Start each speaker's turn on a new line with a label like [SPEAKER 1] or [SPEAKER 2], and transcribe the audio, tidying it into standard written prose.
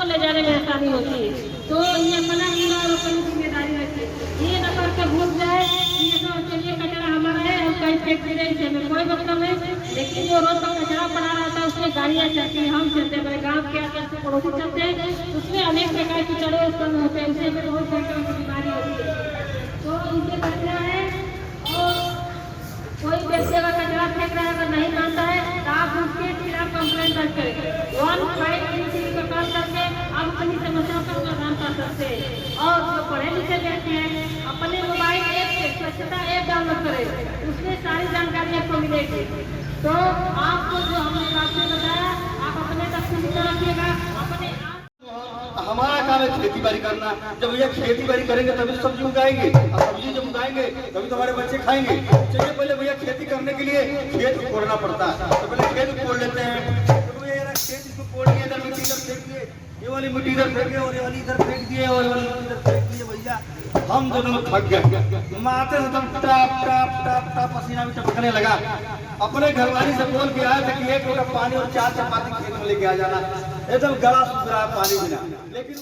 [SPEAKER 1] ले जाने में आसानी होती है। तो ये अपना और अपनी जिम्मेदारी रखिए, ये न करके भूल जाए कि ये तो चलिए कचरा हमारा है, हम कहीं फेंक दे रहे हैं, हमें कोई मतलब नहीं। लेकिन जो रोड पर कचरा पड़ा रहता है उसमें गाड़ियाँ चलती हैं, हम चलते हैं, गाँव के आगे पड़ोसी चलते हैं, उसमें अनेक प्रकार की कीटाणु उत्पन्न होते हैं, उससे हमें बहुत प्रकार की बीमारी होती है। तो इनसे बचना है। और कोई व्यक्ति अगर कचरा फेंक रहा है, अगर नहीं मानता है तो आप उसके खिलाफ कंप्लेंट दर्ज करें। 1533 का कॉल करके आप अपनी समस्या का समाधान कर सकते हैं। और जो पढ़े लिखे व्यक्ति हैं अपने मोबाइल ऐप से स्वच्छता ऐप डाउनलोड करें, उसमें सारी जानकारी आपको मिलेगी। तो आपको जो हमने आपसे बताया आप अपने तक सीमित रखिएगा। अपने
[SPEAKER 2] हमारा काम है खेती बाड़ी करना। जब भैया खेती बाड़ी करेंगे तभी तो सब्जी उगाएंगे, और सब्जी जब उगाएंगे तभी तो हमारे बच्चे खाएंगे। चलिए पहले भैया खेती करने के लिए खेत कोड़ना पड़ता है, तो पहले खेत कोड़ लेते हैं। तो भैया यार खेत इसको कोड़ दिए, इधर मिट्टी इधर फेंक दिए, ये वाली मिट्टी इधर फेंके और ये वाली इधर फेंक दिए और ये वाली मिट्टी इधर फेंक दिए। भैया हम दोनों थक गए, माथे से टप टप टप टप पसीना भी टपकने लगा। अपने घरवाली से बोल के आया था कि 1 लोटा पानी और 4 चपाती खेत में लेके आ जाना, एकदम गला सूख रहा है पानी बिना। लेकिन